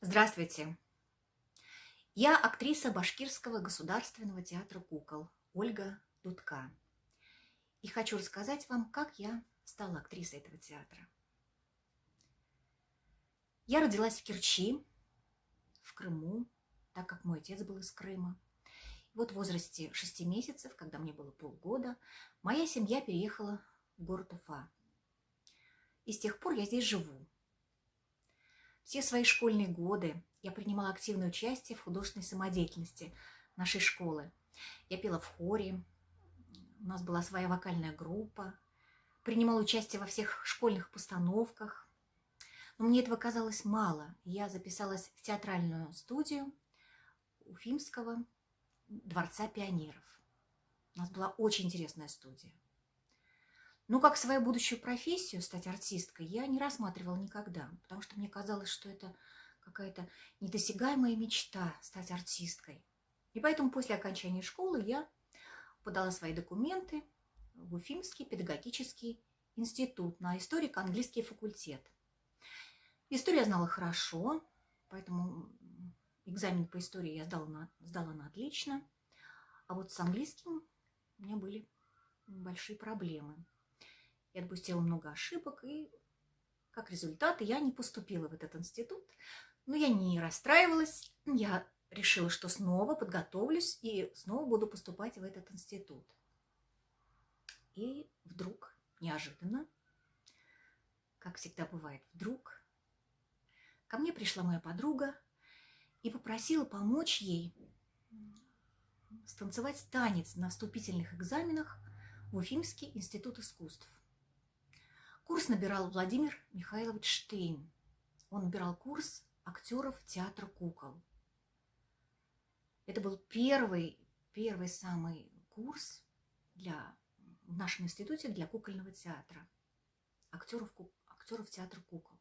Здравствуйте. Я актриса Башкирского государственного театра кукол Ольга Дудка. И хочу рассказать вам, как я стала актрисой этого театра. Я родилась в Керчи, в Крыму, так как мой отец был из Крыма. И вот в возрасте 6 месяцев, когда мне было полгода, моя семья переехала в город Уфа. И с тех пор я здесь живу. Все свои школьные годы я принимала активное участие в художественной самодеятельности нашей школы. Я пела в хоре, у нас была своя вокальная группа, принимала участие во всех школьных постановках. Но мне этого казалось мало. Я записалась в театральную студию Уфимского дворца пионеров. У нас была очень интересная студия. Но как свою будущую профессию стать артисткой я не рассматривала никогда, потому что мне казалось, что это какая-то недосягаемая мечта стать артисткой. И поэтому после окончания школы я подала свои документы в Уфимский педагогический институт на историко-английский факультет. Историю я знала хорошо, поэтому экзамен по истории я сдала на отлично. А вот с английским у меня были большие проблемы. Я допустила много ошибок, и как результат я не поступила в этот институт. Но я не расстраивалась, я решила, что снова подготовлюсь и снова буду поступать в этот институт. И вдруг, неожиданно, как всегда бывает, вдруг ко мне пришла моя подруга и попросила помочь ей станцевать танец на вступительных экзаменах в Уфимский институт искусств. Курс набирал Владимир Михайлович Штейн. Он набирал курс актеров театра кукол. Это был первый самый курс в нашем институте для кукольного театра. Актеров театра кукол.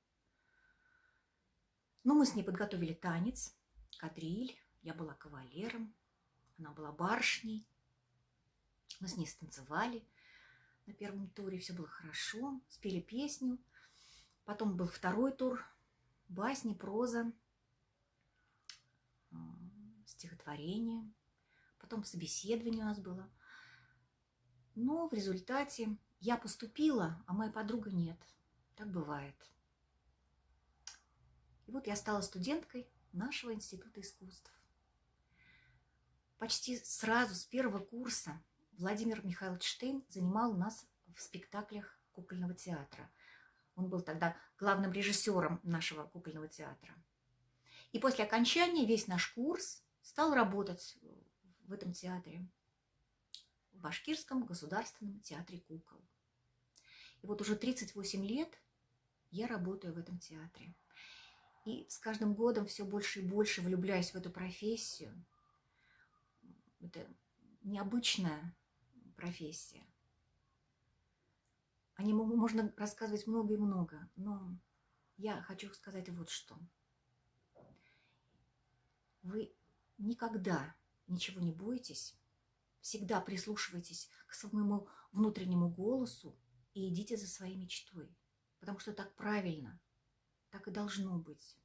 Но мы с ней подготовили танец, кадриль. Я была кавалером, она была барышней. Мы с ней станцевали на первом туре, все было хорошо, спели песню. Потом был второй тур, басни, проза, стихотворение. Потом собеседование у нас было. Но в результате я поступила, а моя подруга нет. Так бывает. И вот я стала студенткой нашего института искусств. Почти сразу, с первого курса, Владимир Михайлович Штейн занимал нас в спектаклях кукольного театра. Он был тогда главным режиссером нашего кукольного театра. И после окончания весь наш курс стал работать в этом театре, в Башкирском государственном театре кукол. И вот уже 38 лет я работаю в этом театре. И с каждым годом все больше и больше влюбляюсь в эту профессию. Это необычная профессия. О ней можно рассказывать много и много, но я хочу сказать вот что. Вы никогда ничего не бойтесь, всегда прислушивайтесь к своему внутреннему голосу и идите за своей мечтой, потому что так правильно, так и должно быть.